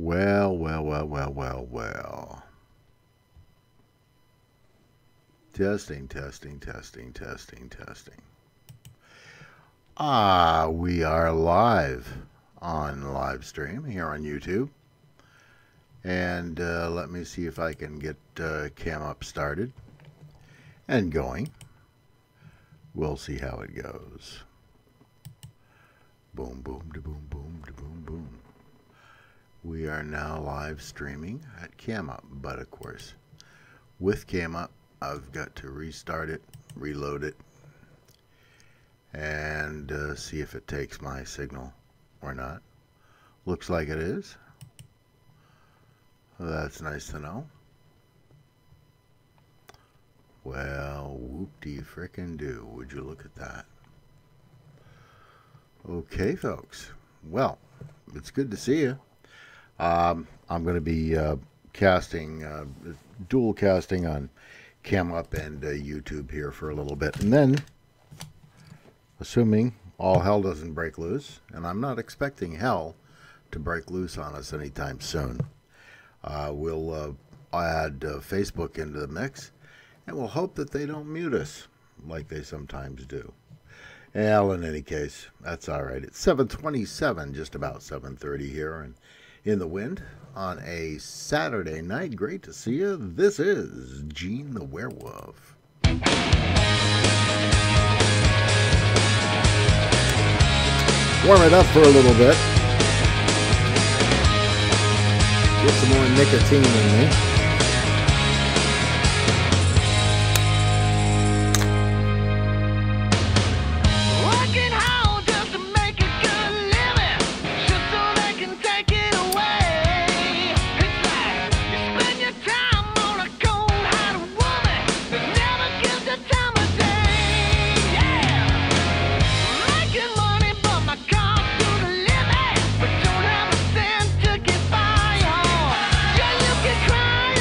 Well, well, well, well, well, well. Testing, testing, testing, testing, testing. We are live on live stream here on YouTube. And let me see if I can get cam up started and going. We'll see how it goes. Boom, boom, da boom, boom, da boom, boom. We are now live streaming at cam up, but of course, with cam up, I've got to restart it, reload it, and see if it takes my signal or not. Looks like it is. Well, that's nice to know. Well, whoop-de-frickin-do. Would you look at that? Okay, folks. Well, it's good to see you. I'm going to be casting, dual casting on Cam Up and YouTube here for a little bit. And then, assuming all hell doesn't break loose, and I'm not expecting hell to break loose on us anytime soon, we'll add Facebook into the mix, and we'll hope that they don't mute us like they sometimes do. Well, in any case, that's all right. It's 7:27, just about 7:30 here, and in the wind on a Saturday night. Great to see you. This is Gene the Werewolf. Warm it up for a little bit. Get some more nicotine in me. Cry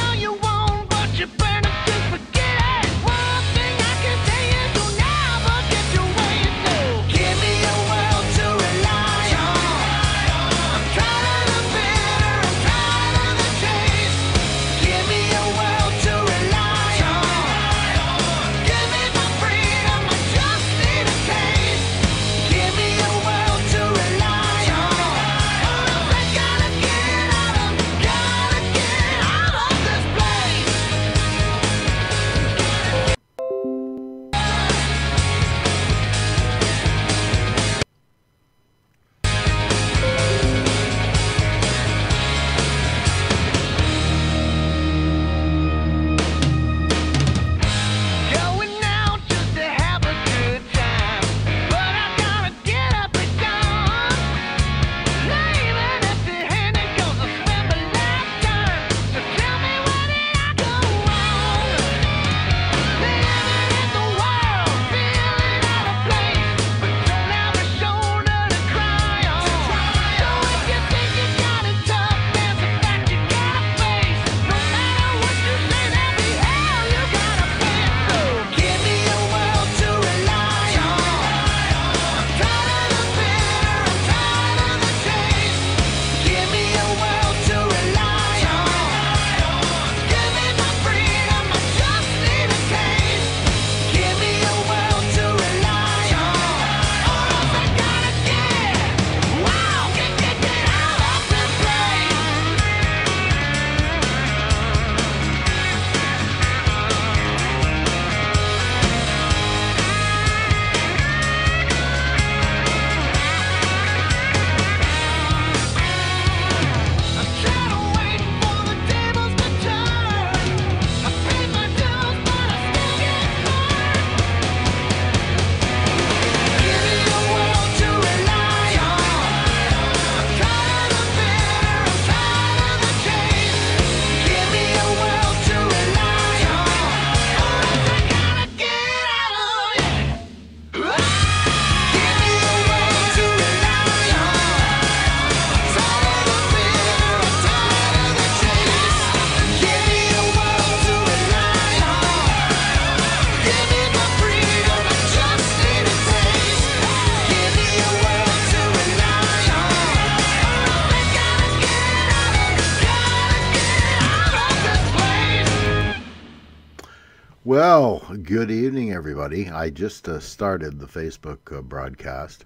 Well, good evening, everybody. I just started the Facebook broadcast,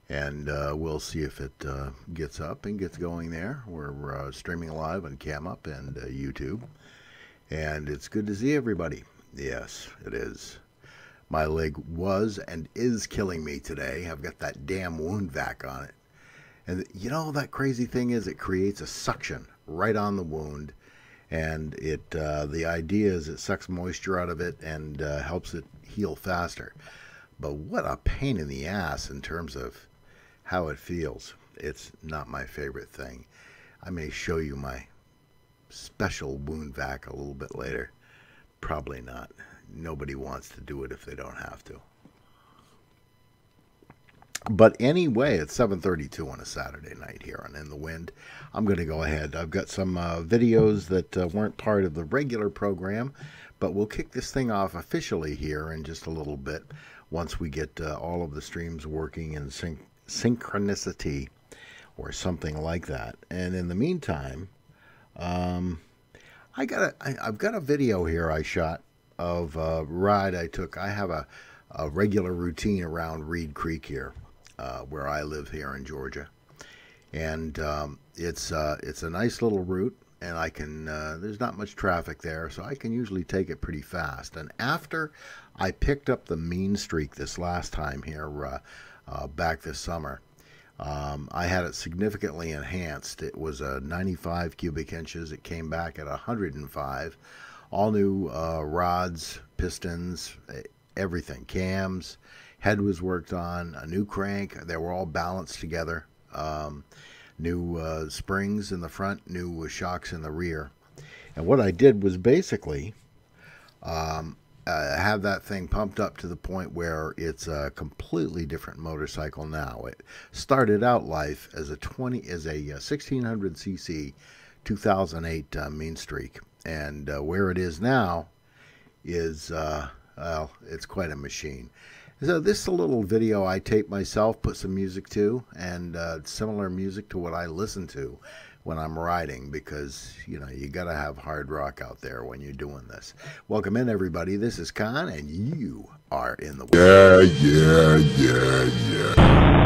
and we'll see if it gets up and gets going there. We're streaming live on CamUp and YouTube, and it's good to see everybody. Yes, it is. My leg was and is killing me today. I've got that damn wound vac on it. And you know, that crazy thing is it creates a suction right on the wound. And the idea is it sucks moisture out of it and helps it heal faster. But what a pain in the ass in terms of how it feels. It's not my favorite thing. I may show you my special wound vac a little bit later. Probably not. Nobody wants to do it if they don't have to. But anyway, it's 7:32 on a Saturday night here on In the Wind. I'm going to go ahead. I've got some videos that weren't part of the regular program, but we'll kick this thing off officially here in just a little bit once we get all of the streams working in synchronicity or something like that. And in the meantime, I've got a video here I shot of a ride I took. I have a regular routine around Reed Creek here. Where I live here in Georgia, and it's a nice little route, and I can there's not much traffic there, so I can usually take it pretty fast. And after I picked up the mean streak this last time here back this summer, I had it significantly enhanced. It was 95 cubic inches. It came back at 105. All new rods, pistons, everything, cams. Head was worked on, a new crank. They were all balanced together. New springs in the front, new shocks in the rear. And what I did was basically have that thing pumped up to the point where it's a completely different motorcycle now. It started out life as a 1600 cc 2008 mean streak, and where it is now is well, it's quite a machine. So this is a little video I taped myself, put some music to, and similar music to what I listen to when I'm riding, because, you know, you got to have hard rock out there when you're doing this. Welcome in, everybody. This is Kahn, and you are in the yeah.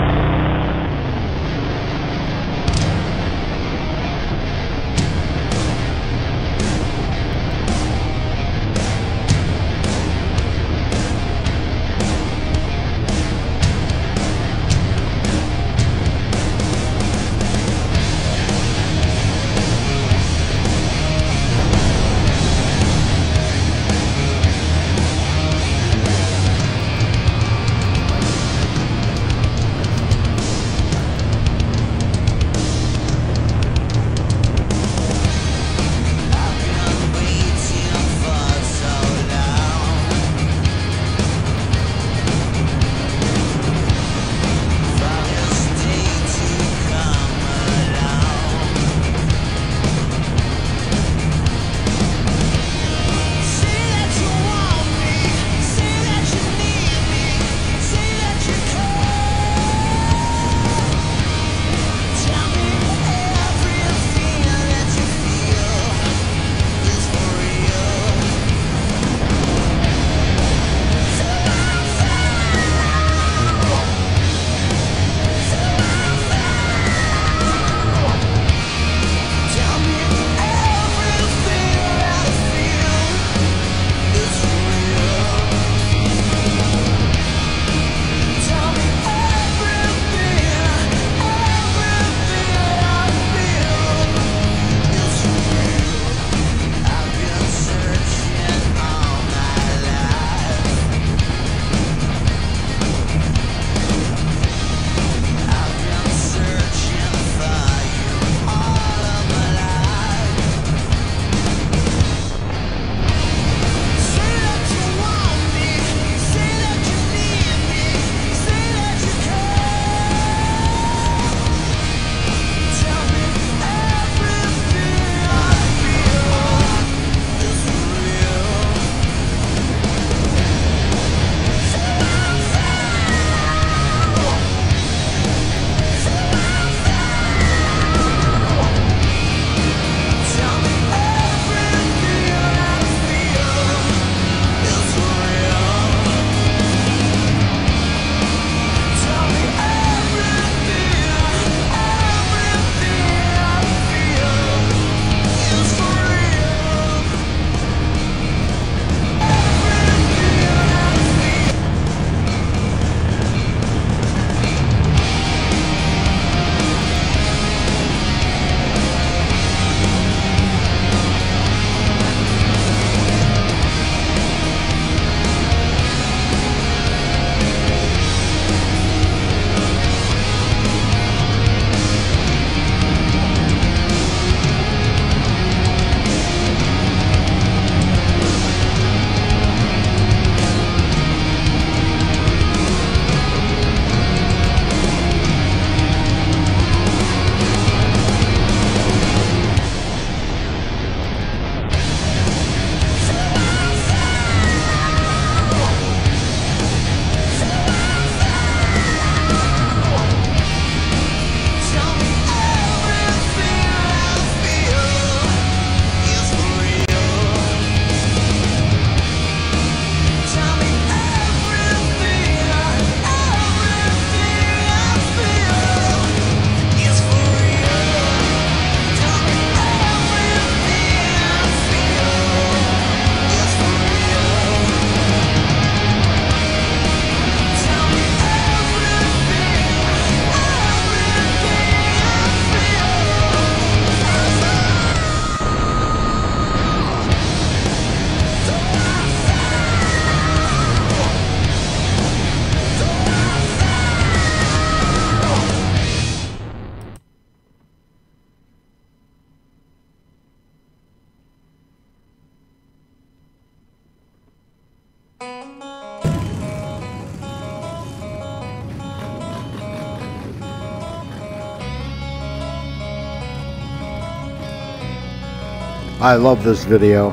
I love this video.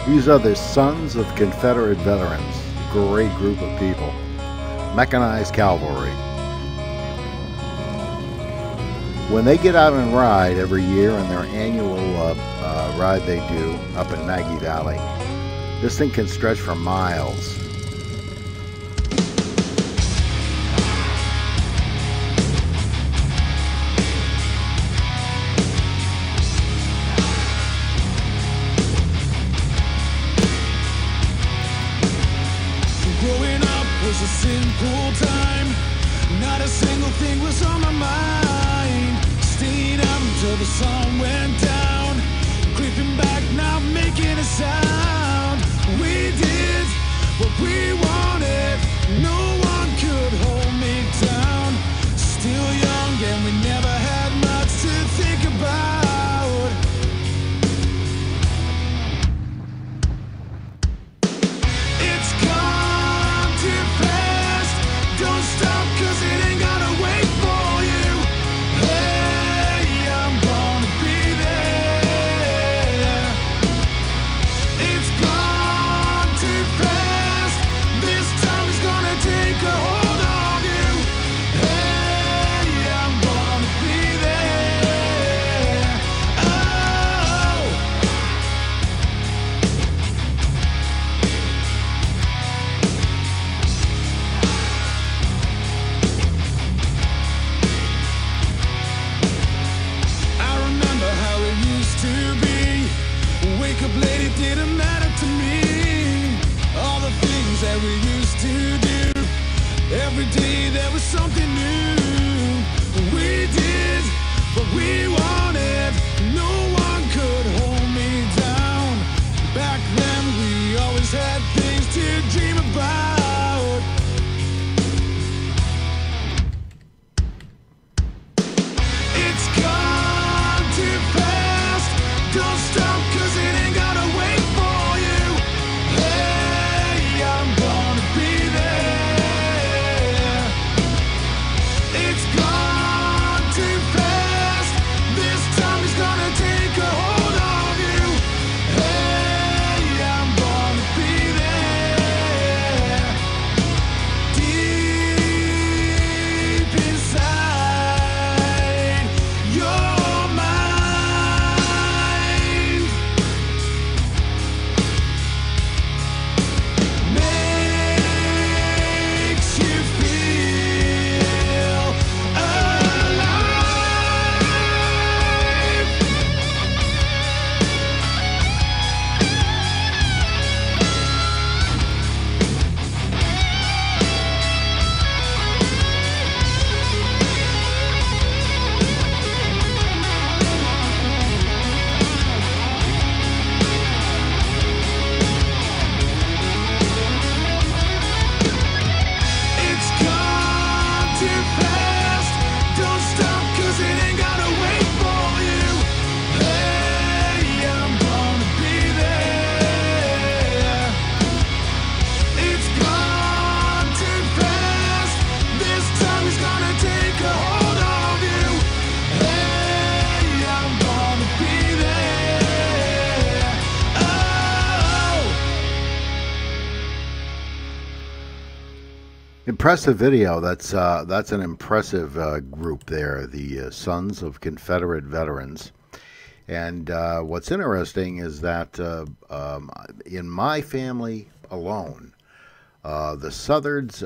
These are the Sons of Confederate Veterans, a great group of people. Mechanized cavalry. When they get out and ride every year in their annual ride they do up in Maggie Valley, this thing can stretch for miles. Growing up was a simple time. Not a single thing was on my mind. Staying up until the sun went down. Creeping back, not making a sound. We did what we wanted. No one could hold me down. Still young and we never had much to think about. It's gone too fast. Don't stop, 'cause it ain't gonna wait for you. Hey, I'm gonna be there. It's gone too fast. This time is gonna take a hold of you. Hey, I'm gonna be there. Oh. I remember how it used to be. Wake up late, it didn't matter to me. All the things that we used to do. Every day there was something new. We did what we wanted. No one could hold me down. Back then we always had things to dream about. It's gone too fast. Don't stop, 'cause it ain't gonna wait for you. Hey, I'm gonna be there. It's gone too fast. This time is gonna take a hold of you. Hey, I'm gonna be there. Deep inside your mind makes you feel alive. It's gone too fast. Don't stop, 'cause it ain't gonna wait for you. Hey, I'm gonna be there. It's gone too fast. This time is gonna take a hold of you. Hey, I'm gonna be there. Oh. Impressive video. That's an impressive group there, the Sons of Confederate Veterans. And what's interesting is that in my family alone, the Southards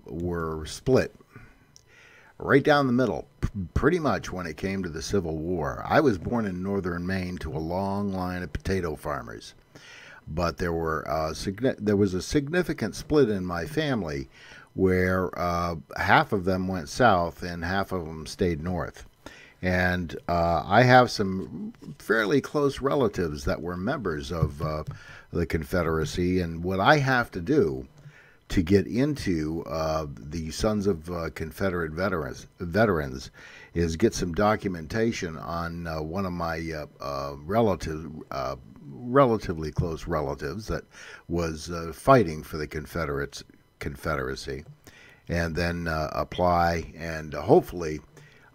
were split right down the middle, pretty much when it came to the Civil War. I was born in northern Maine to a long line of potato farmers, but there was a significant split in my family where half of them went south and half of them stayed north. And I have some fairly close relatives that were members of the Confederacy, and what I have to do to get into the Sons of Confederate Veterans is get some documentation on one of my relatively close relatives that was fighting for the Confederacy, and then apply and hopefully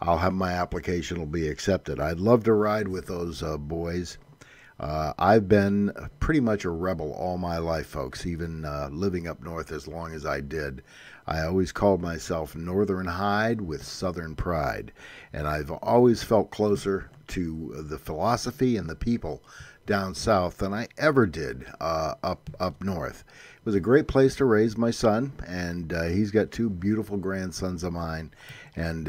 I'll have my application will be accepted. I'd love to ride with those boys. I've been pretty much a rebel all my life, folks, even living up north as long as I did. I always called myself Northern Hyde with Southern pride, and I've always felt closer to the philosophy and the people down south than I ever did up north. It was a great place to raise my son, and he's got two beautiful grandsons of mine, and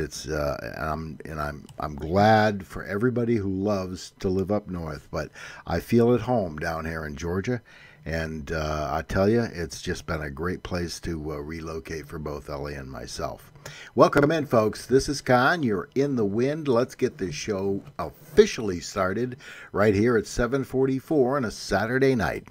I'm glad for everybody who loves to live up north. But I feel at home down here in Georgia, and I tell you, it's just been a great place to relocate for both Ellie and myself. Welcome in, folks. This is Kahn. You're in the wind. Let's get this show officially started right here at 7:44 on a Saturday night.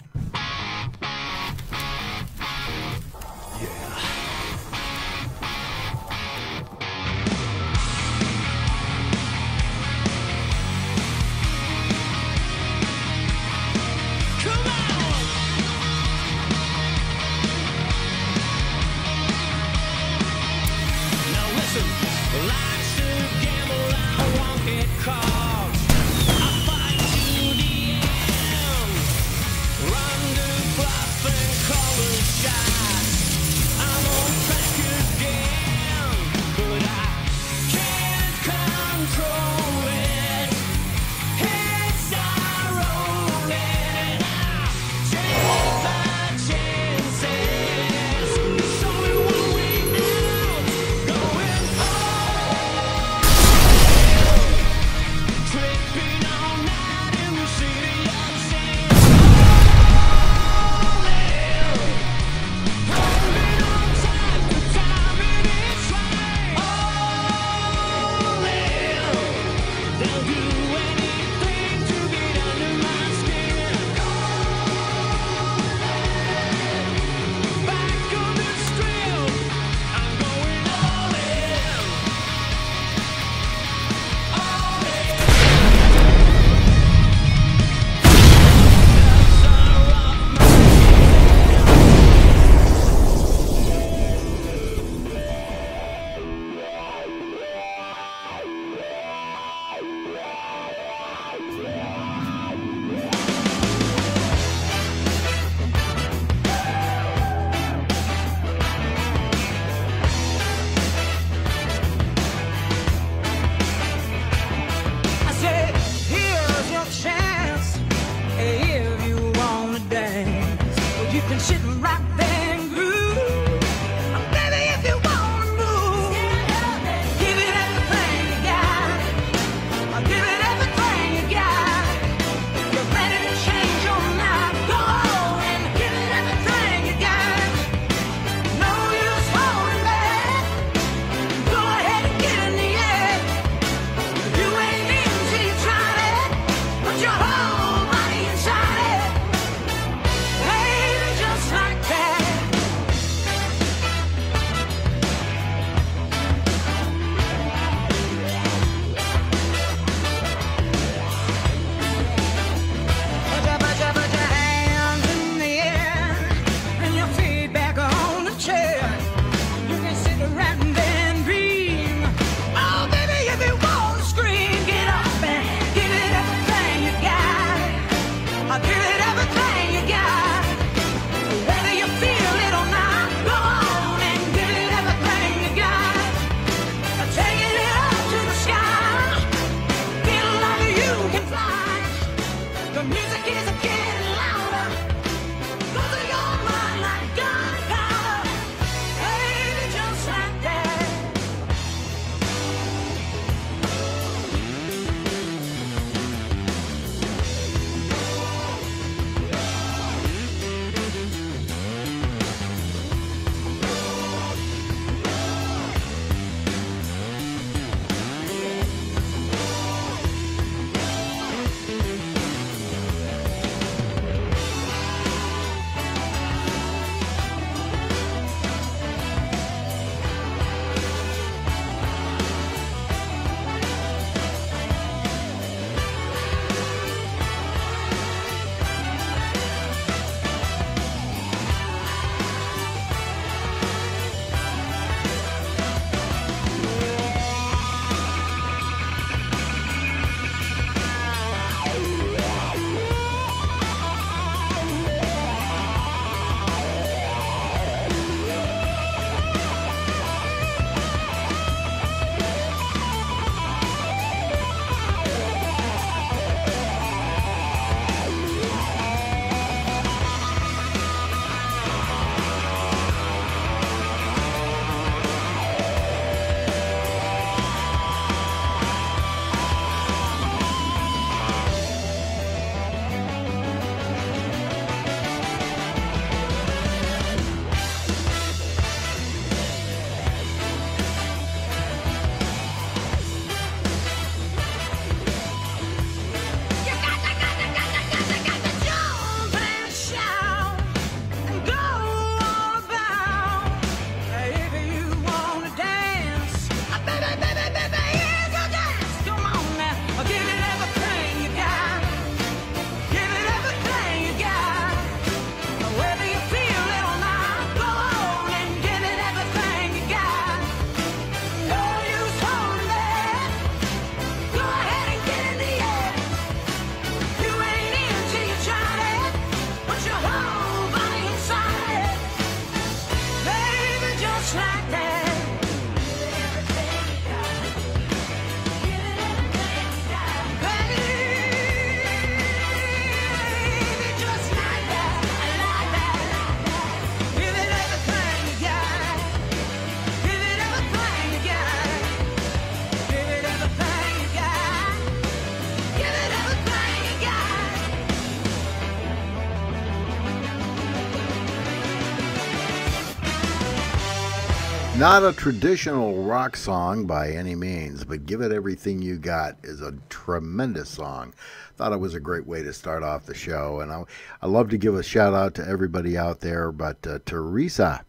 Not a traditional rock song by any means, but Give It Everything You Got is a tremendous song. Thought it was a great way to start off the show, and I love to give a shout out to everybody out there, but Teresa,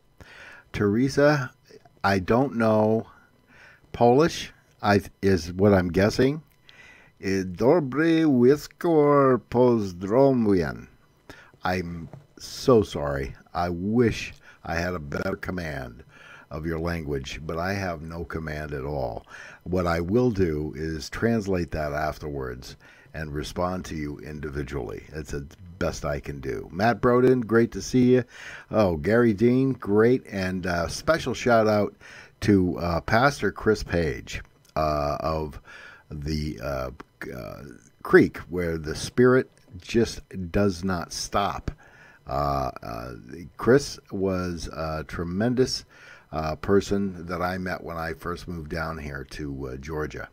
I don't know Polish, is what I'm guessing. Dobry wieczór pozdrowień. I'm so sorry. I wish I had a better command of your language, but I have no command at all. What I will do is translate that afterwards and respond to you individually. It's the best I can do. Matt Broden, great to see you. Oh, Gary Dean, great. And special shout out to Pastor Chris Page of the Creek, where the Spirit just does not stop. Chris was a tremendous person that I met when I first moved down here to Georgia.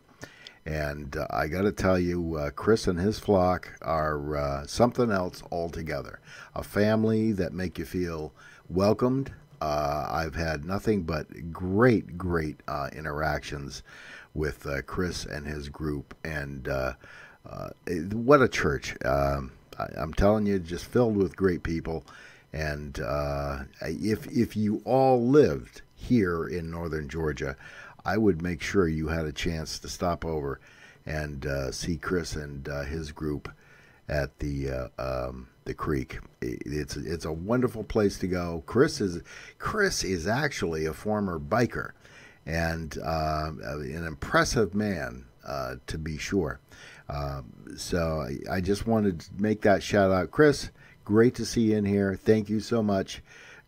And I got to tell you, Chris and his flock are something else altogether. A family that make you feel welcomed. I've had nothing but great interactions with Chris and his group. And what a church. I'm telling you, just filled with great people. And if you all lived here in northern Georgia, I would make sure you had a chance to stop over and see Chris and his group at the Creek. It's a wonderful place to go. Chris is actually a former biker and an impressive man, to be sure. So I just wanted to make that shout out. Chris, great to see you in here. Thank you so much.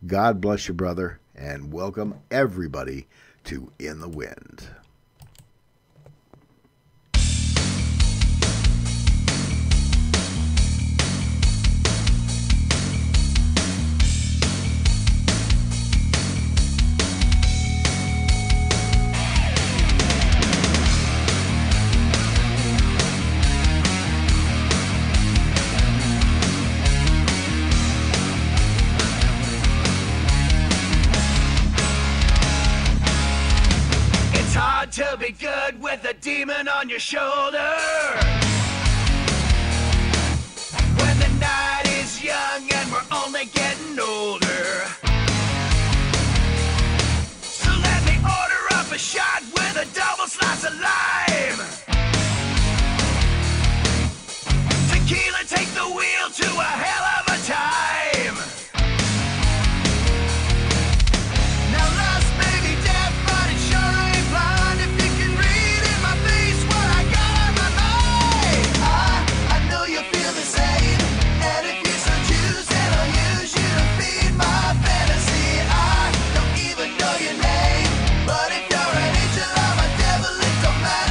God bless you, brother, and welcome everybody to In the Wind. To be good with a demon on your shoulder when the night is young and we're only getting older. So let me order up a shot with a double slice of lime. Tequila, take the wheel to a hell of a time. But if you're an angel, I'm a devil, it don't matter.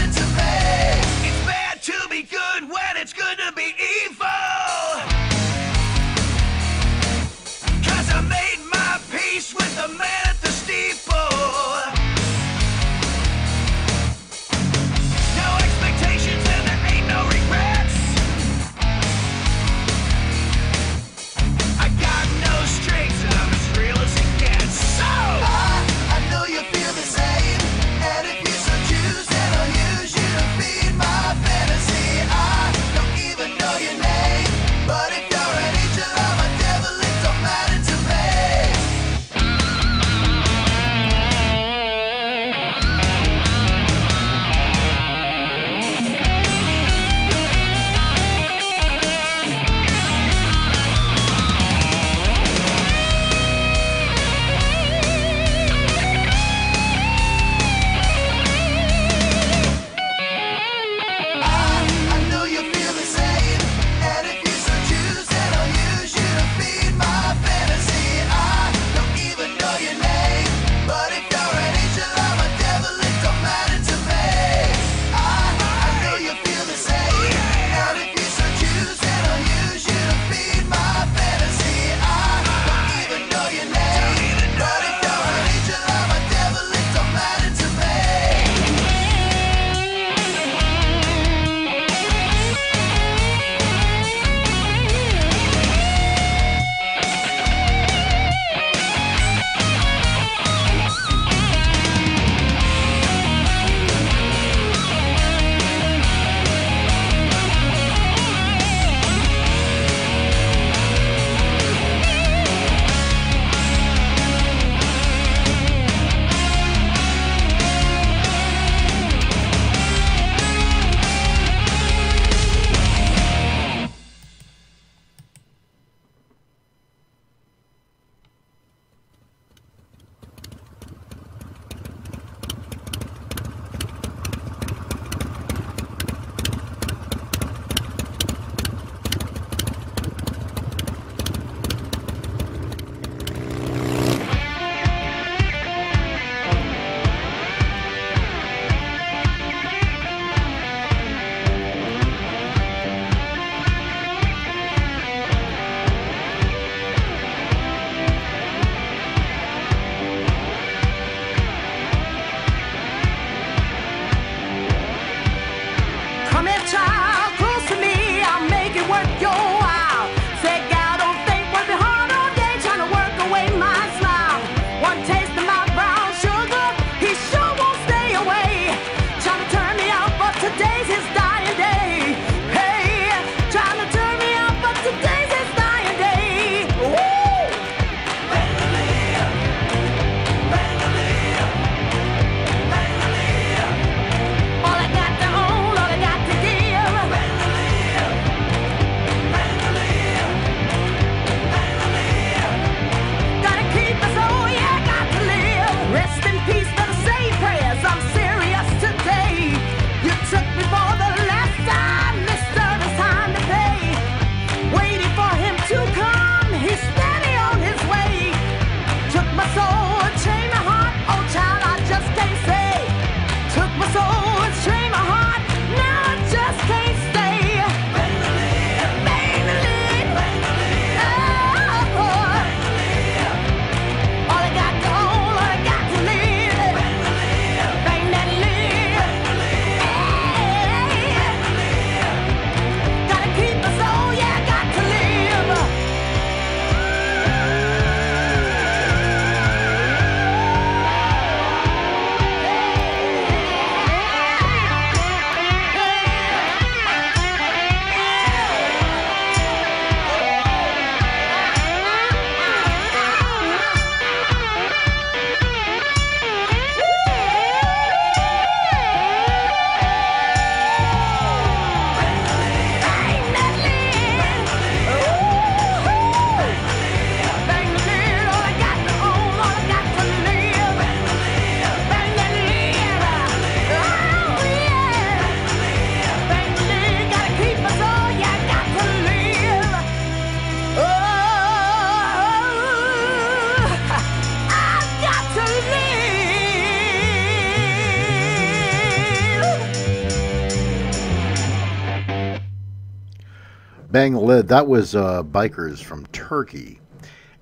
Bang the lid. That was bikers from Turkey.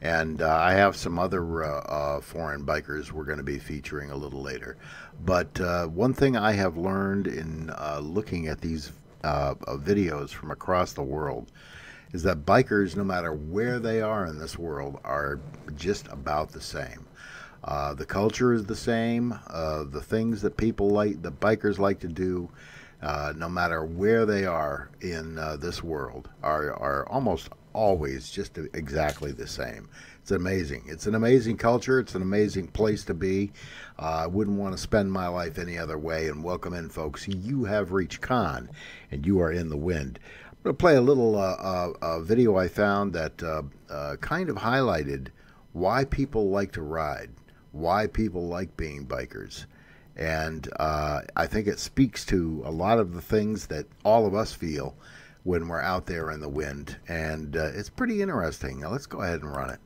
And I have some other foreign bikers we're going to be featuring a little later. But one thing I have learned in looking at these videos from across the world is that bikers, no matter where they are in this world, are just about the same. The culture is the same. The things that people like, the bikers like to do, no matter where they are in this world, are almost always just exactly the same. It's amazing. It's an amazing culture. It's an amazing place to be. I wouldn't want to spend my life any other way. And welcome in, folks. You have reached Kahn, and you are in the wind. I'm going to play a little video I found that kind of highlighted why people like to ride, why people like being bikers. And I think it speaks to a lot of the things that all of us feel when we're out there in the wind. And it's pretty interesting. Now let's go ahead and run it.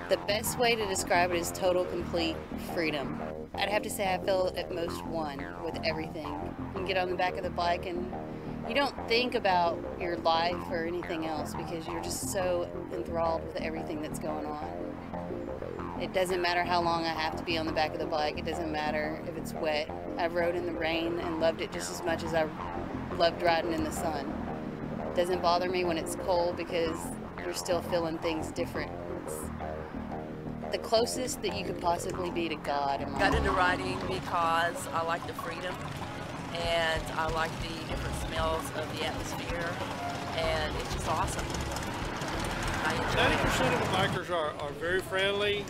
The best way to describe it is total, complete freedom. I'd have to say I feel at most one with everything. You can get on the back of the bike and you don't think about your life or anything else because you're just so enthralled with everything that's going on. It doesn't matter how long I have to be on the back of the bike. It doesn't matter if it's wet. I rode in the rain and loved it just as much as I loved riding in the sun. It doesn't bother me when it's cold because you're still feeling things different. It's the closest that you could possibly be to God in my Got life. into riding because I like the freedom and I like the different smells of the atmosphere, and it's just awesome. I enjoy 90% of the bikers are very friendly.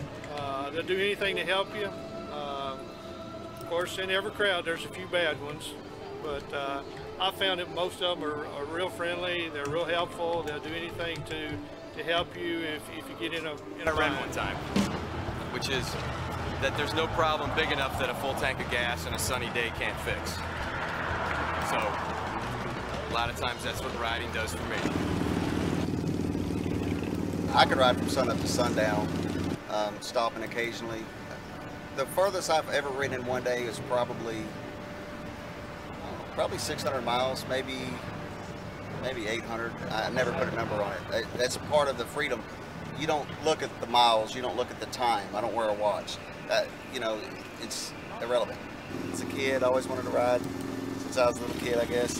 They'll do anything to help you. Of course, in every crowd there's a few bad ones, but I found that most of them are real friendly. They're real helpful. They'll do anything to help you if you get in a I read one time, which is that there's no problem big enough that a full tank of gas on a sunny day can't fix. So a lot of times that's what riding does for me. I could ride from sun up to sundown, stopping occasionally. The furthest I've ever ridden in one day is probably 600 miles, maybe 800. I never put a number on it. That's part of the freedom. You don't look at the miles, you don't look at the time. I don't wear a watch. You know, it's irrelevant. As a kid, I always wanted to ride. Since I was a little kid, I guess.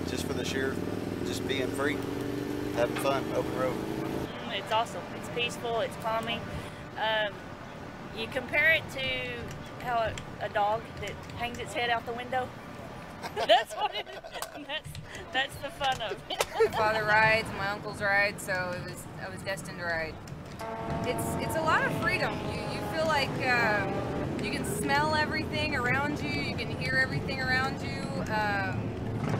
Just for the sheer, just being free, having fun, open road. It's awesome. It's peaceful. It's calming. You compare it to how a dog that hangs its head out the window. That's what it is. That's the fun of it. My father rides, my uncles ride, so I was destined to ride. It's a lot of freedom. You feel like you can smell everything around you. You can hear everything around you.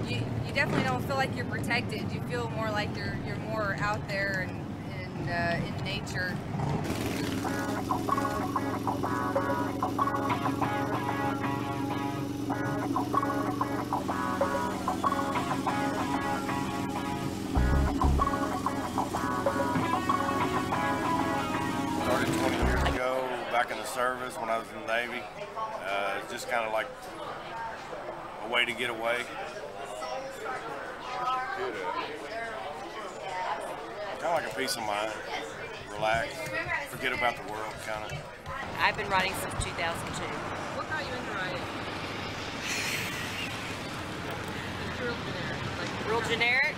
You definitely don't feel like you're protected. You feel more like you're more out there and in nature. Started 20 years ago, back in the service when I was in the Navy. It's just kind of like a way to get away. Kind of like a peace of mind, relax, forget about the world, kind of. I've been riding since 2002. What got you into riding? Real generic.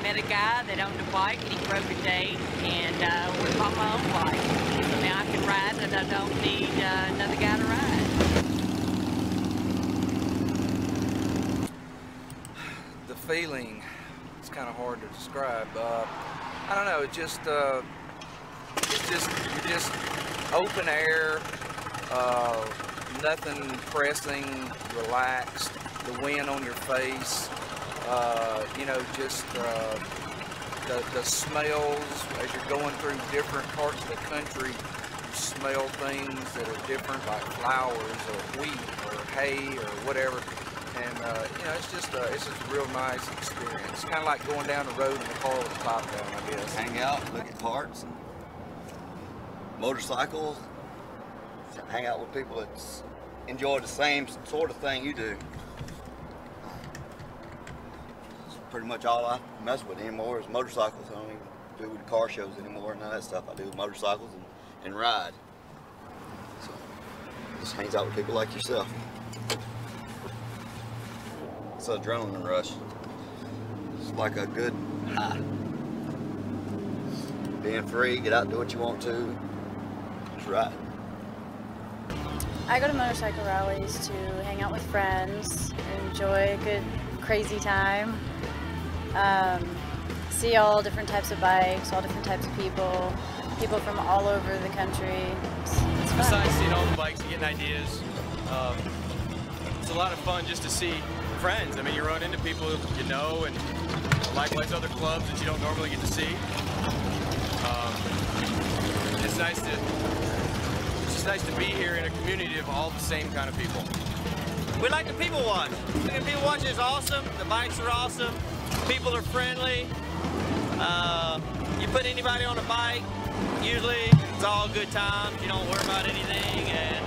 Met a guy that owned a bike and he broke a date, and we bought my own bike. So now I can ride and I don't need another guy to ride. The feeling is kind of hard to describe. I don't know. It's just you're just open air, nothing pressing, relaxed. The wind on your face. You know, just the smells as you're going through different parts of the country. You smell things that are different, like flowers or wheat or hay or whatever. And you know, it's just a real nice experience. Kind of like going down the road in the car with the top down, I guess. Hang out, look at parts, motorcycles, hang out with people that enjoy the same sort of thing you do. pretty much all I mess with anymore is motorcycles. I don't even do the car shows anymore, none of that stuff. I do motorcycles and ride. So, just hangs out with people like yourself. It's an adrenaline rush. It's like a good high. Being free, get out and do what you want to. Just ride. I go to motorcycle rallies to hang out with friends, enjoy a good crazy time, see all different types of bikes, all different types of people from all over the country. It's fun. Besides seeing all the bikes and getting ideas, it's a lot of fun just to see friends. I mean, you run into people you know, and likewise other clubs that you don't normally get to see. It's just nice to be here in a community of all the same kind of people. We like the people watch. The people watch is awesome. The bikes are awesome. People are friendly. You put anybody on a bike, usually it's all good times. You don't worry about anything, and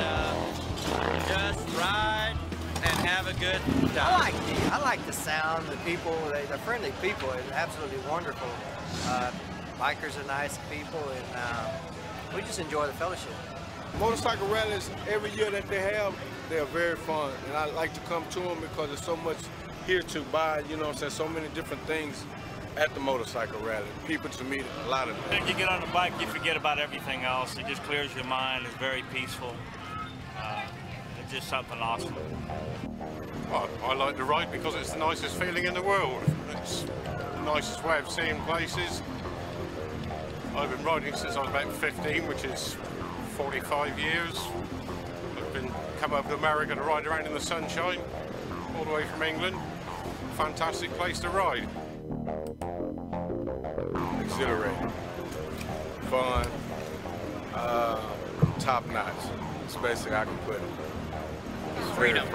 just ride and have a good time. I like the sound, the people, they're friendly people. It's absolutely wonderful. Bikers are nice people, and we just enjoy the fellowship. Motorcycle rallies, every year that they have, they're very fun. And I like to come to them because there's so much here to buy, you know what I'm saying, so many different things at the motorcycle rally. People to meet, a lot of them. When you get on a bike, you forget about everything else. It just clears your mind. It's very peaceful. It's just something awesome. Well, I like to ride because it's the nicest feeling in the world. It's the nicest way of seeing places. I've been riding since I was about 15, which is 45 years. I've come over to America to ride around in the sunshine, all the way from England. Fantastic place to ride. Exhilarating, fun, top notch. It's basically how I can put it. It's Freedom.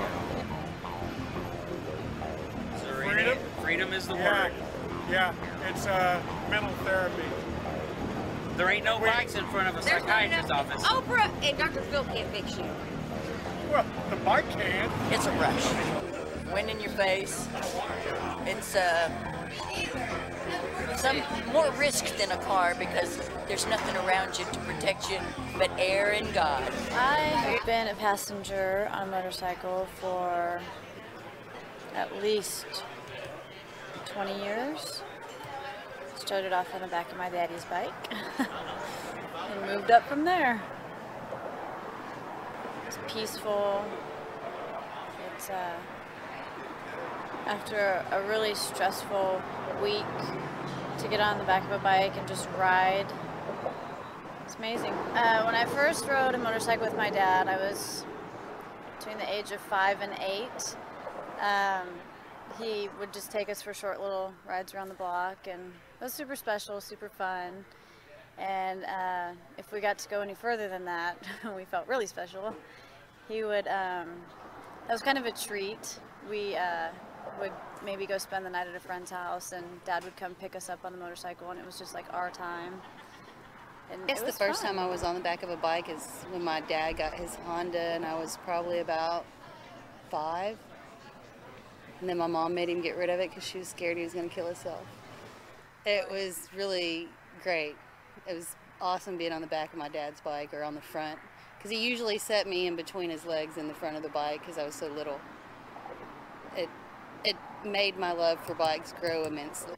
Freedom? Freedom is the Yeah. word. Yeah, it's mental therapy. There ain't no bikes in front of a psychiatrist's office. Oprah and Dr. Phil can't fix you. Well, the bike can. It's a rush. Wind in your face. It's some more risk than a car because there's nothing around you to protect you but air and God. I've been a passenger on a motorcycle for at least 20 years. Started off on the back of my daddy's bike and moved up from there. It's peaceful. It's after a really stressful week to get on the back of a bike and just ride. It's amazing. When I first rode a motorcycle with my dad, I was between the age of 5 and 8. He would just take us for short little rides around the block, and it was super special, super fun. And if we got to go any further than that, we felt really special. He would, that was kind of a treat. We would maybe go spend the night at a friend's house, and Dad would come pick us up on the motorcycle, and it was just like our time. And I guess the first time I was on the back of a bike is when my dad got his Honda, and I was probably about 5. And then my mom made him get rid of it because she was scared he was going to kill himself. It was really great. It was awesome being on the back of my dad's bike or on the front, because he usually set me in between his legs in the front of the bike because I was so little. It made my love for bikes grow immensely.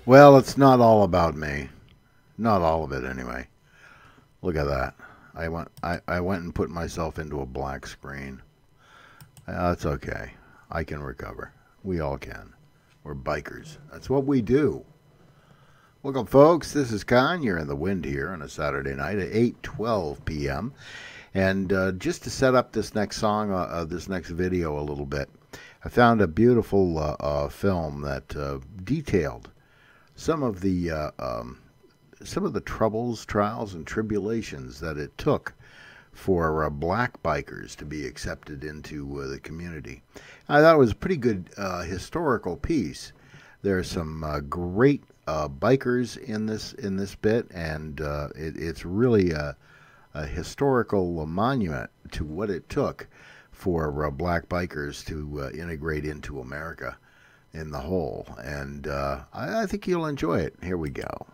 Well, it's not all about me. Not all of it, anyway. Look at that. I went and put myself into a black screen. That's okay. I can recover. We all can. We're bikers. That's what we do. Welcome, folks. This is Kahn. You're in the wind here on a Saturday night at 8:12 p.m. And just to set up this next song, this next video a little bit, I found a beautiful film that detailed some of the troubles, trials, and tribulations that it took for black bikers to be accepted into the community. I thought it was a pretty good historical piece. There are some great bikers in this bit, and it's really a historical monument to what it took for black bikers to integrate into America in the whole. And I think you'll enjoy it. Here we go.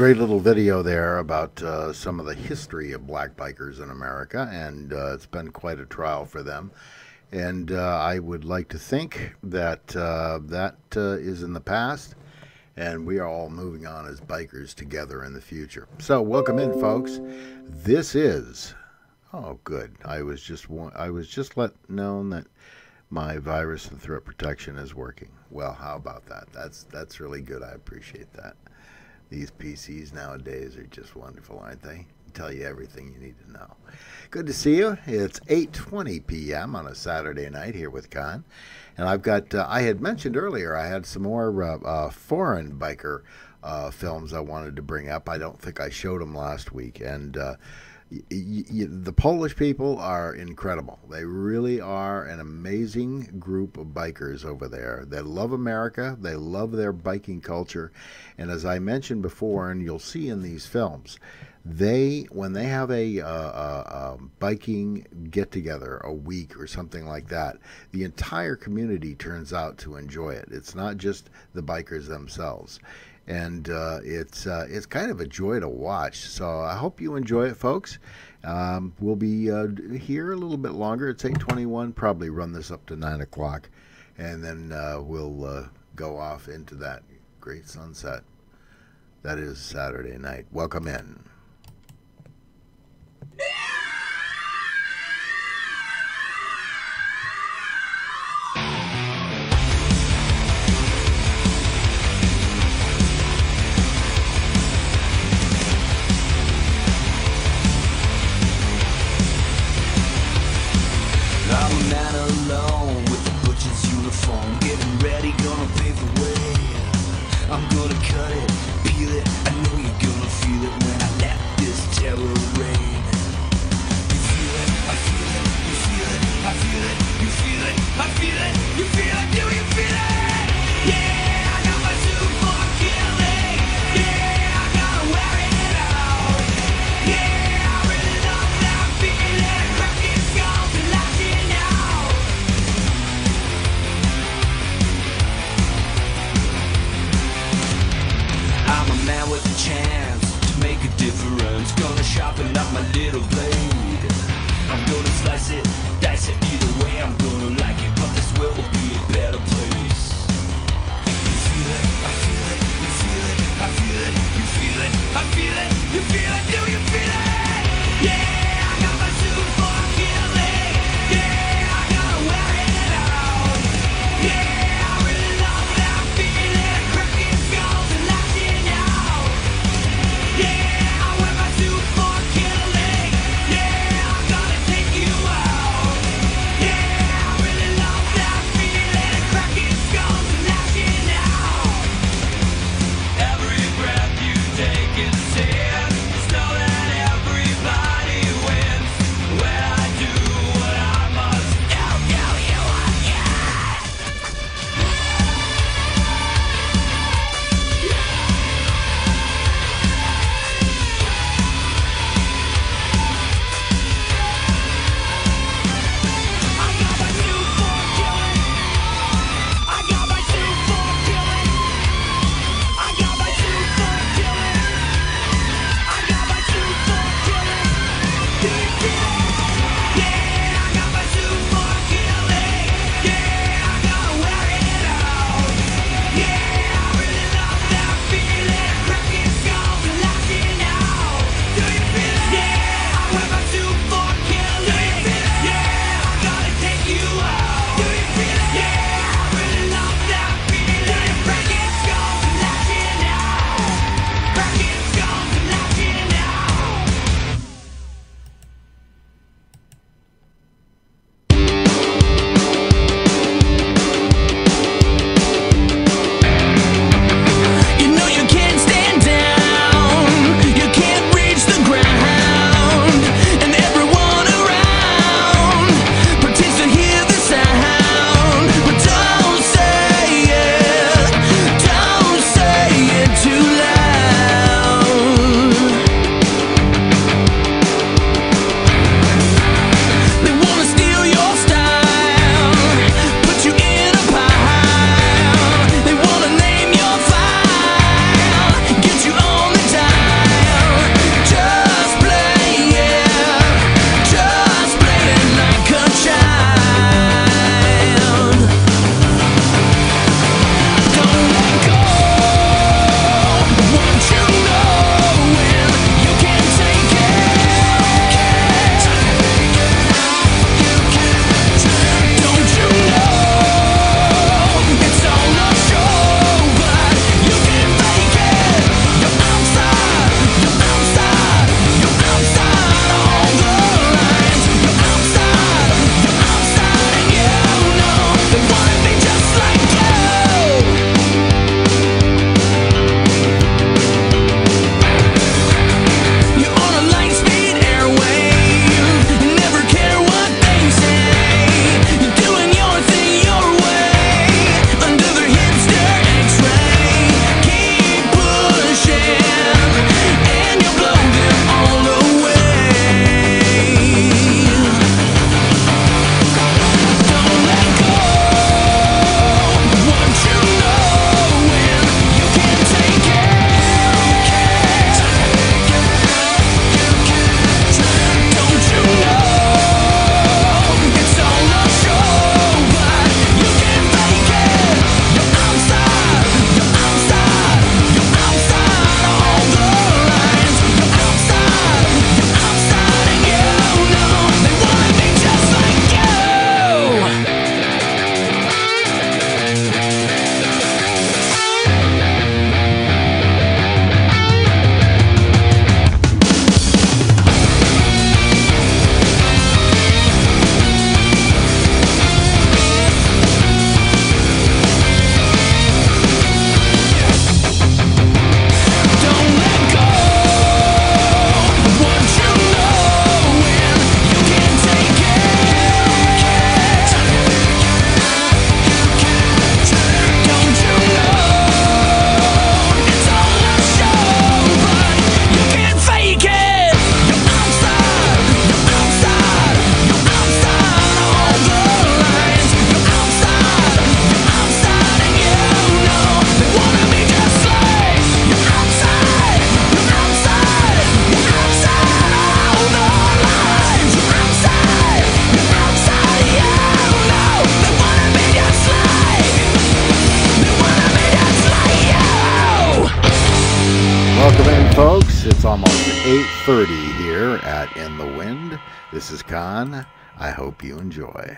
great little video there about some of the history of black bikers in America, and it's been quite a trial for them. And I would like to think that that is in the past, and we are all moving on as bikers together in the future. So welcome in, folks. This is, oh good, I was just let known that my virus and threat protection is working. Well, how about that? That's really good. I appreciate that. These PCs nowadays are just wonderful, aren't they? Tell you everything you need to know. Good to see you. It's 8:20 p.m. on a Saturday night here with Kahn. And I've got, I had mentioned earlier, I had some more foreign biker films I wanted to bring up. I don't think I showed them last week. And the Polish people are incredible. They really are an amazing group of bikers over there. They love America. They love their biking culture. And as I mentioned before, and you'll see in these films, when they have a biking get-together a week or something like that, the entire community turns out to enjoy it. It's not just the bikers themselves. And it's kind of a joy to watch. So I hope you enjoy it, folks. We'll be here a little bit longer. It's 8:21. Probably run this up to 9 o'clock. And then we'll go off into that great sunset. That is Saturday night. Welcome in. I'm a man alone with the butcher's uniform, getting ready, gonna pave the way. I'm gonna cut it, peel it, I know you're gonna feel it when I let this terror rain. You feel it, I feel it, you feel it, I feel it, you feel it, I feel it, you feel it, do you feel it? Yeah, I got my suit for killing, yeah, I gotta wear it out. Yeah, I really love that feeling, cracking skulls and lashing out. I'm a man with a chance to make a difference. Gonna sharpen up my little blade. I'm gonna slice it, dice it, either way I'm gonna like it. But this world will be a better place. You feel it, I feel it, you feel it, I feel it, you feel it, I feel it, you feel it, do you feel it? Yeah, I got my suit for killing. Yeah, I gotta wear it out. Yeah, I really love that feeling, cracking skulls and lashing out. Yeah, I wear my suit for killing. Yeah, I'm gonna take you out. Yeah, I really love that feeling, cracking skulls and lashing out. Every breath you take is a sin. Just know that everybody wins when I do what I must. I'll kill you again. 8:30 here at In the Wind. This is Kahn. I hope you enjoy.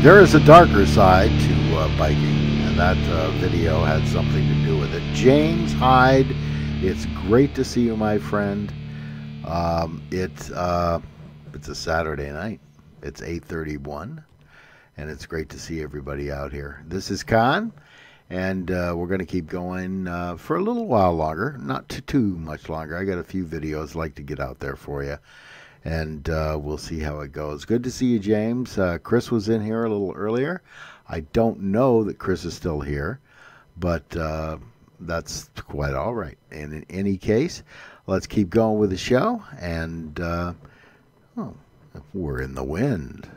There is a darker side to biking, and that video had something to do with it. James Hyde, it's great to see you, my friend. It's a Saturday night. It's 8:31, and it's great to see everybody out here. This is Kahn, and we're going to keep going for a little while longer, not too much longer. I got a few videos I'd like to get out there for you. And we'll see how it goes. Good to see you, James. Chris was in here a little earlier. I don't know that Chris is still here, but that's quite all right. And in any case, let's keep going with the show. And we're in the wind.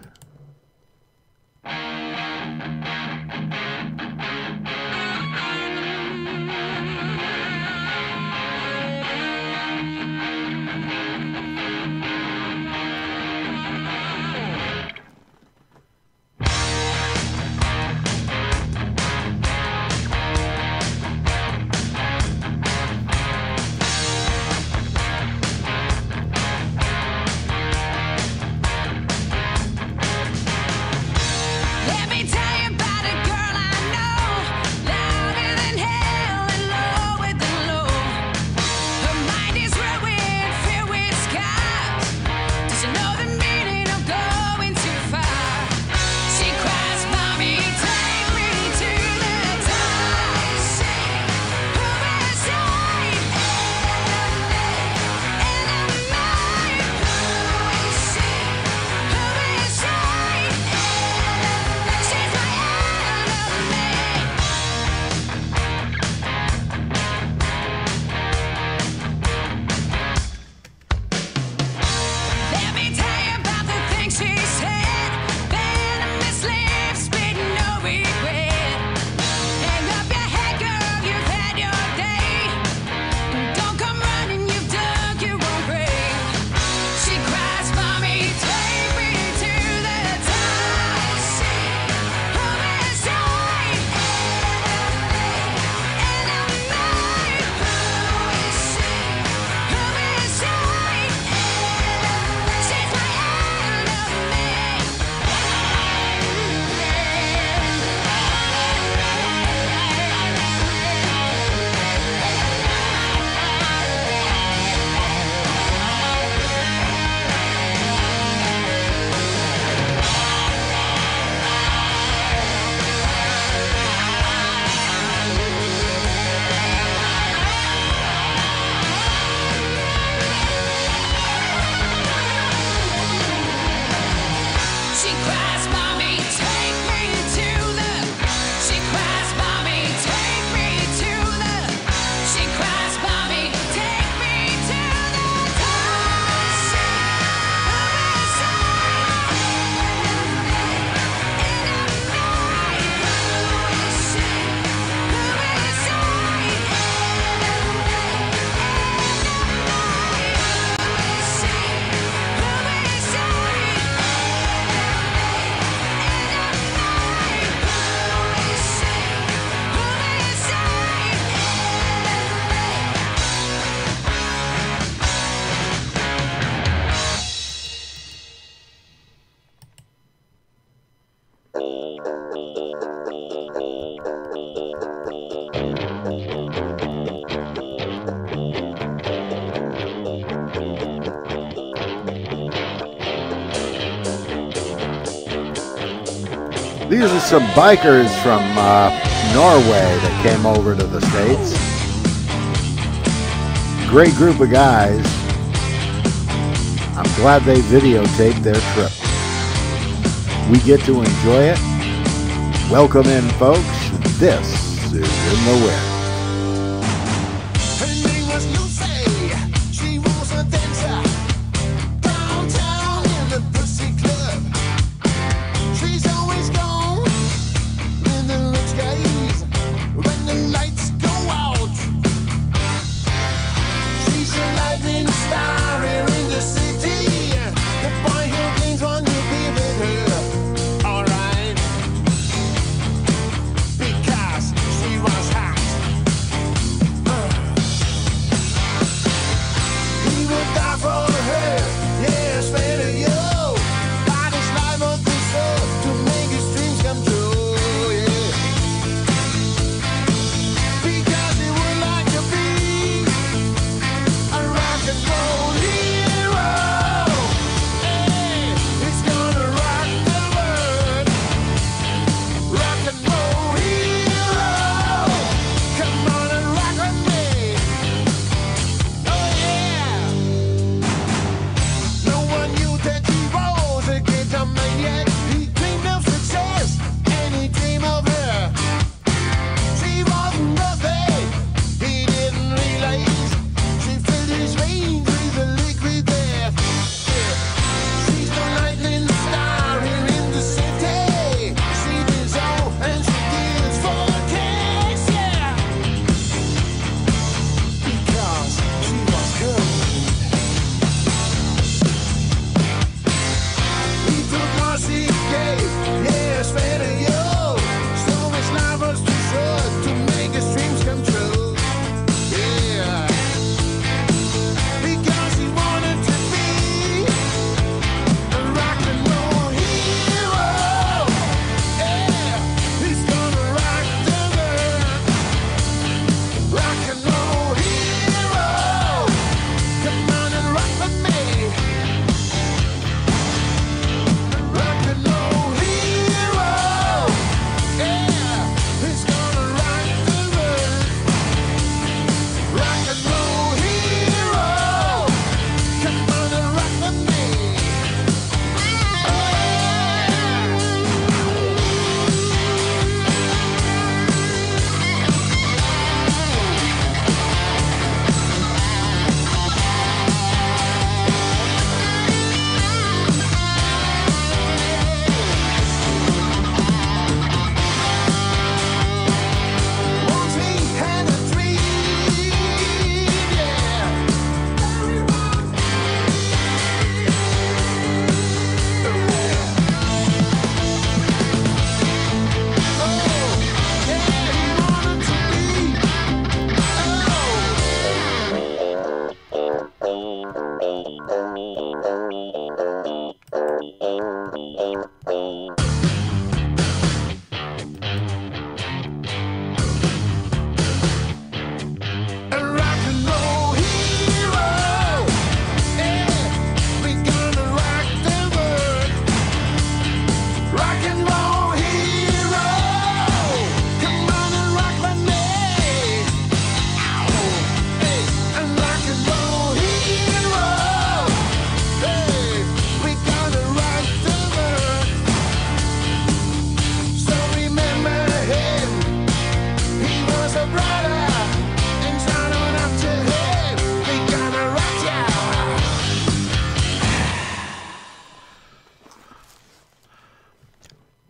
These are some bikers from Norway that came over to the States. Great group of guys. I'm glad they videotaped their trip. We get to enjoy it. Welcome in, folks. This is In the Wind.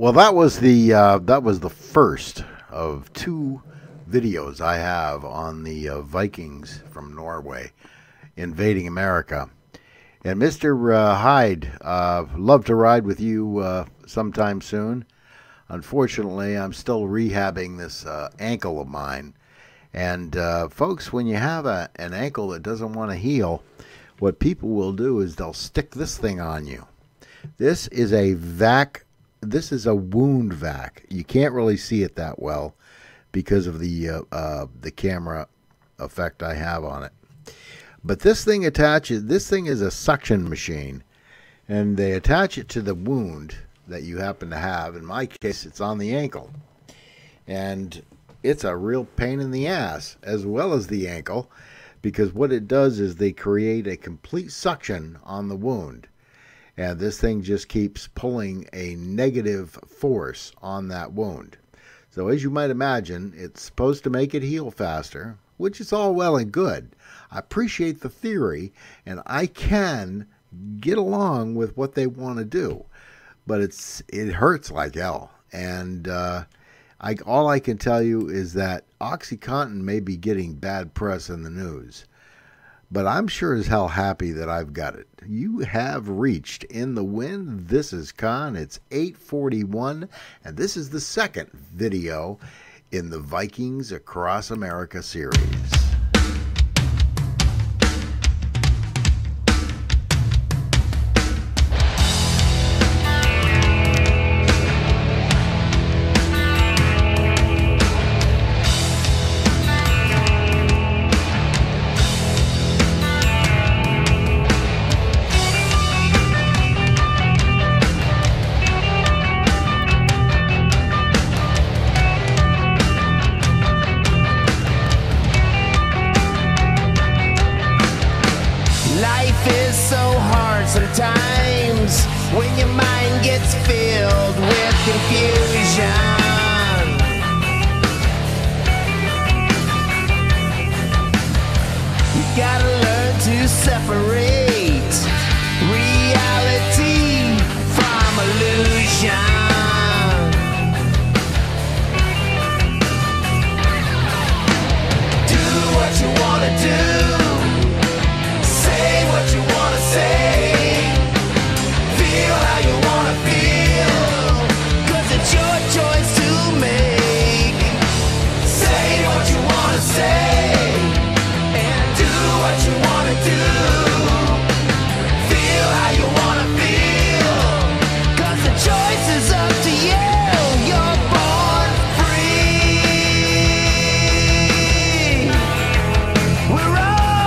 Well, that was the first of two videos I have on the Vikings from Norway invading America. And Mr. Hyde, love to ride with you sometime soon. Unfortunately, I'm still rehabbing this ankle of mine. And folks, when you have an ankle that doesn't want to heal, what people will do is they'll stick this thing on you. This is a vac. This is a wound vac. You can't really see it that well because of the camera effect I have on it. But this thing attaches. This thing is a suction machine, and they attach it to the wound. that you happen to have. In my case, it's on the ankle. And it's a real pain in the ass as well as the ankle, because what it does is they create a complete suction on the wound. And this thing just keeps pulling a negative force on that wound. So as you might imagine, it's supposed to make it heal faster, which is all well and good. I appreciate the theory, and I can get along with what they want to do. But it hurts like hell. And all I can tell you is that OxyContin may be getting bad press in the news. But I'm sure as hell happy that I've got it. You have reached In the Wind. This is Kahn. It's 8:41, and this is the second video in the Vikings Across America series. Sometimes when your mind gets filled with confusion, you gotta learn to separate reality from illusion. Do what you wanna do, say what you wanna say. We're all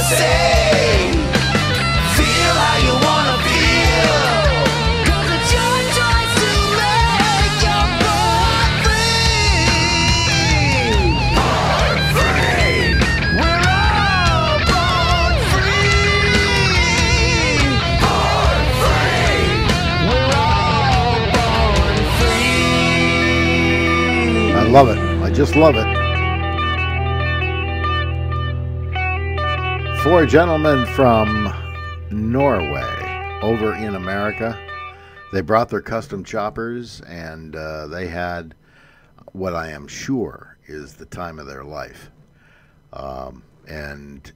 say, feel how you wanna feel, 'cause it's your choice to make your born free. Born free. We're all born free. Born free. We're all born free. I love it. I just love it. 4 gentlemen from Norway over in America. They brought their custom choppers, and they had what I am sure is the time of their life. And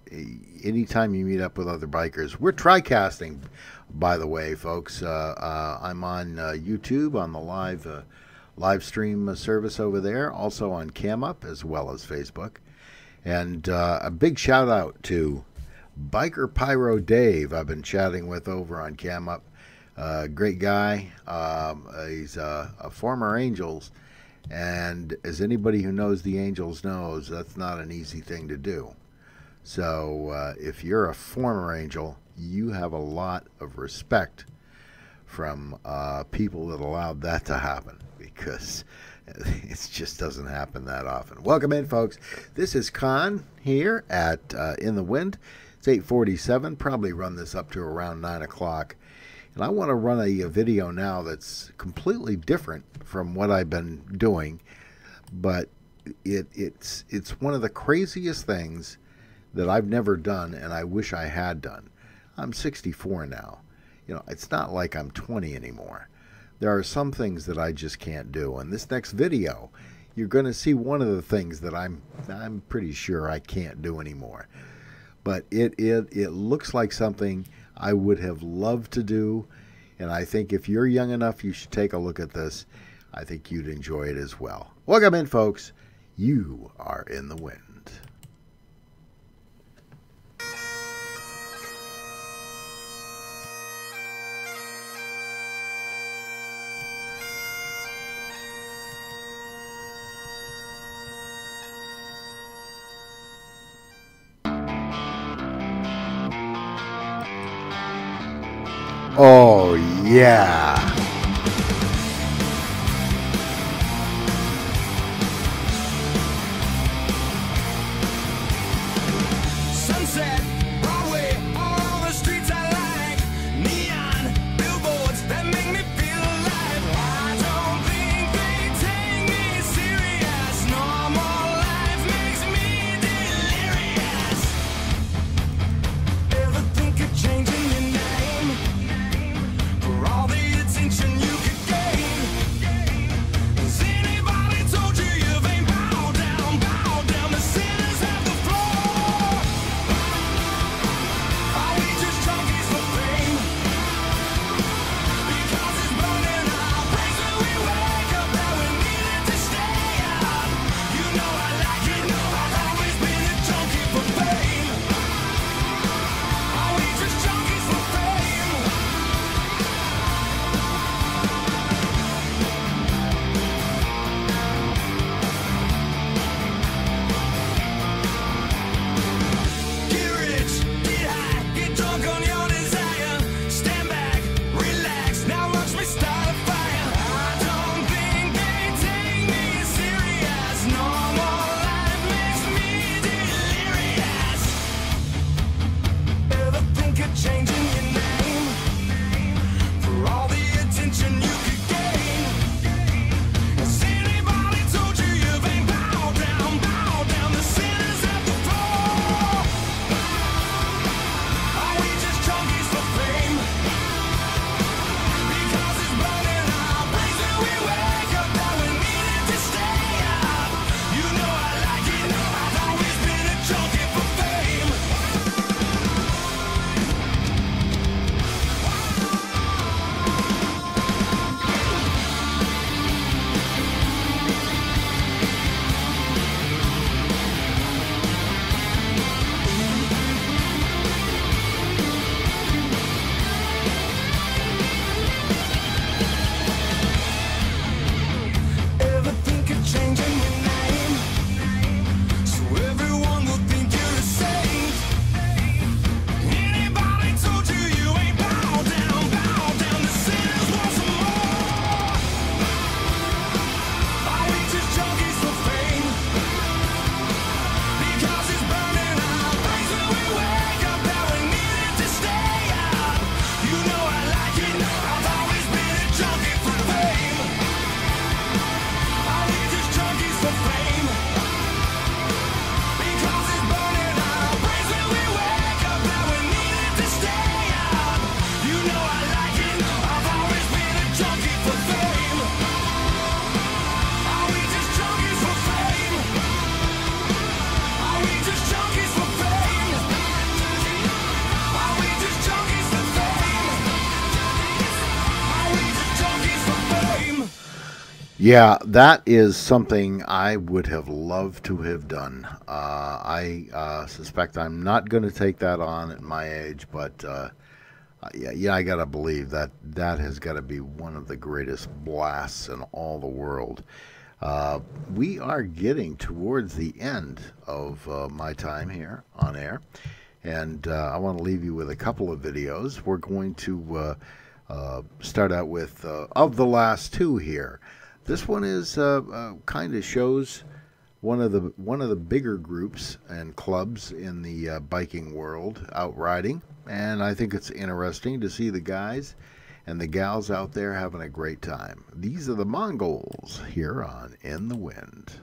anytime you meet up with other bikers, we're tri-casting, by the way, folks. I'm on YouTube on the live stream service over there, also on CamUp as well as Facebook. And a big shout out to Biker Pyro Dave, I've been chatting with over on CamUp. Great guy. He's a former Angels, and as anybody who knows the Angels knows, that's not an easy thing to do. So if you're a former Angel, you have a lot of respect from people that allowed that to happen, because it just doesn't happen that often. Welcome in, folks. This is Kahn here at In the Wind. It's 8:47. Probably run this up to around 9 o'clock. And I want to run a video now that's completely different from what I've been doing. But it's one of the craziest things that I've never done, and I wish I had done. I'm 64 now. You know, it's not like I'm 20 anymore. There are some things that I just can't do. And this next video, you're going to see one of the things that I'm pretty sure I can't do anymore. But it looks like something I would have loved to do, and I think if you're young enough, you should take a look at this. I think you'd enjoy it as well. Welcome in, folks. You are in the wind. Oh, yeah. Sunset, Broadway, all the streets I like. Neon billboards that make me feel alive. I don't think they take me serious. Normal life makes me delirious. Ever think of changing your name? For all these Yeah, that is something I would have loved to have done. I suspect I'm not going to take that on at my age, but yeah, I got to believe that that has got to be one of the greatest blasts in all the world. We are getting towards the end of my time here on air, and I want to leave you with a couple of videos. We're going to start out with of the last two here. This one is kind of shows one of the bigger groups and clubs in the biking world out riding, and I think it's interesting to see the guys and the gals out there having a great time. These are the Mongols here on In the Wind.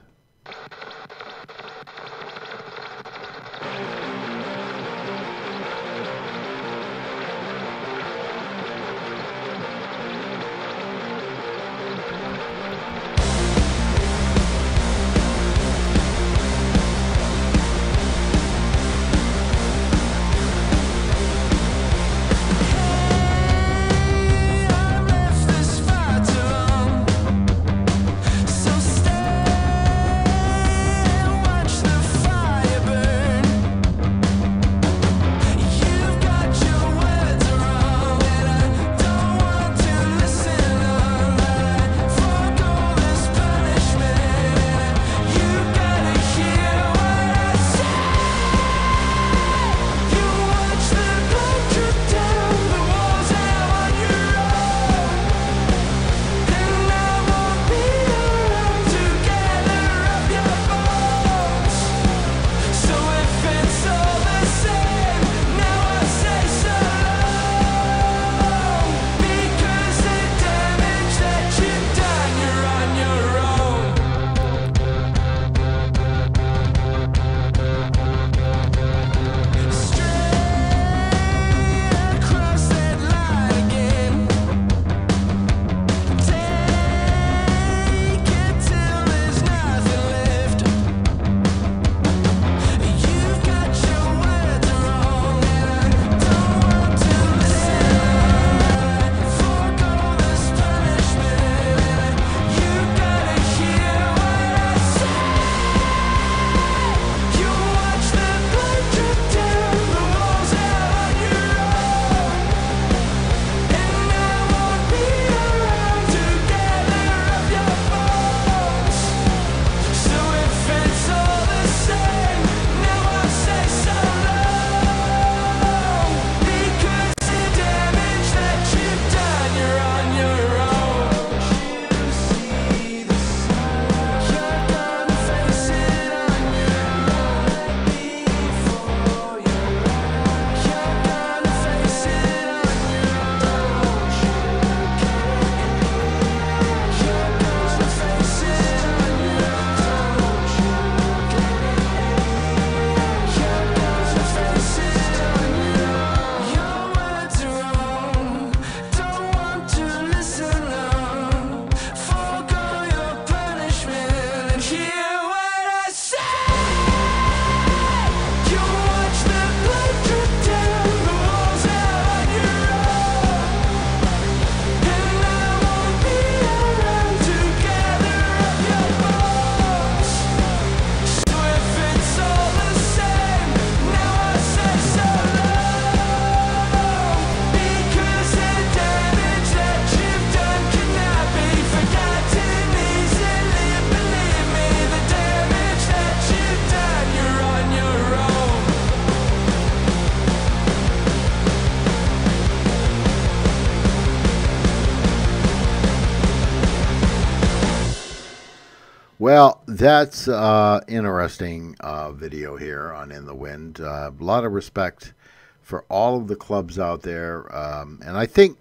Well, that's interesting video here on In the Wind. A lot of respect for all of the clubs out there. And I think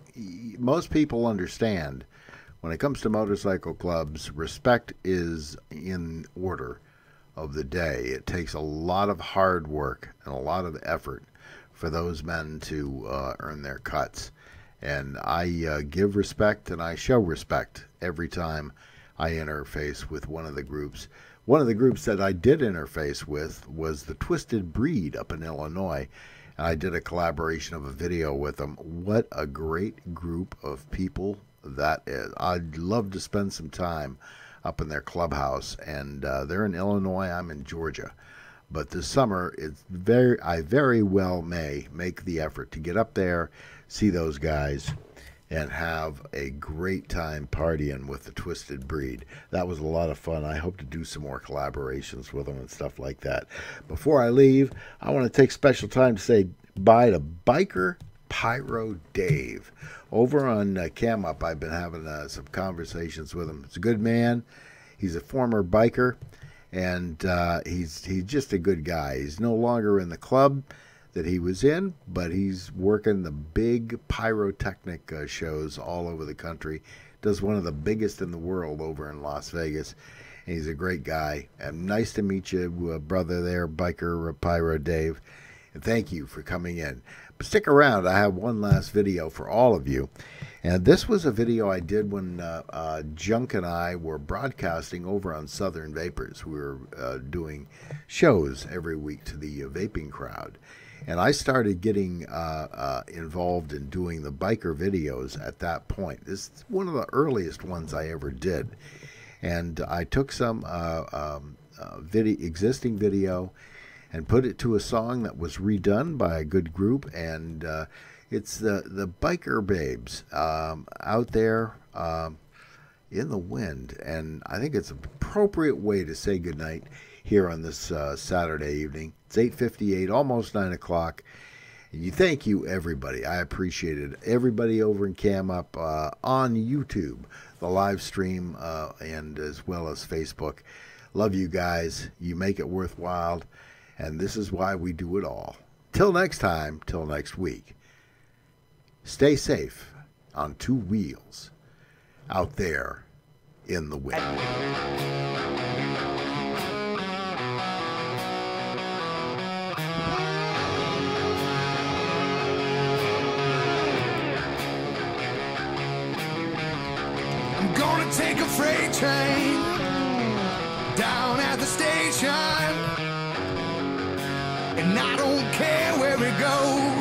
most people understand when it comes to motorcycle clubs, respect is in order of the day. It takes a lot of hard work and a lot of effort for those men to earn their cuts. And I give respect and I show respect every time I interface with one of the groups. One of the groups that I did interface with was the Twisted Breed up in Illinois. And I did a collaboration of a video with them. What a great group of people that is. I'd love to spend some time up in their clubhouse, and they're in Illinois. I'm in Georgia. But this summer, I very well may make the effort to get up there, see those guys, and have a great time partying with the Twisted Breed. That was a lot of fun. I hope to do some more collaborations with them and stuff like that. Before I leave, I want to take special time to say bye to Biker Pyro Dave. Over on Cam Up, I've been having some conversations with him. He's a good man. He's a former biker. And he's just a good guy. He's no longer in the club that he was in, but he's working the big pyrotechnic shows all over the country. Does one of the biggest in the world over in Las Vegas. And he's a great guy. And nice to meet you, brother there, Biker Pyro Dave. And thank you for coming in. But stick around. I have one last video for all of you. And this was a video I did when Junk and I were broadcasting over on Southern Vapors. We were doing shows every week to the vaping crowd. And I started getting involved in doing the biker videos at that point. This is one of the earliest ones I ever did. And I took some existing video and put it to a song that was redone by a good group. And it's the Biker Babes out there in the wind. And I think it's an appropriate way to say goodnight here on this Saturday evening. It's 8:58, almost 9 o'clock. And thank you, everybody. I appreciate it. Everybody over in Cam Up on YouTube, the live stream, and as well as Facebook. Love you guys. You make it worthwhile. And this is why we do it all. Till next time, till next week. Stay safe on two wheels out there in the wind. I'm gonna take a freight train down at the station, and I don't care where it goes.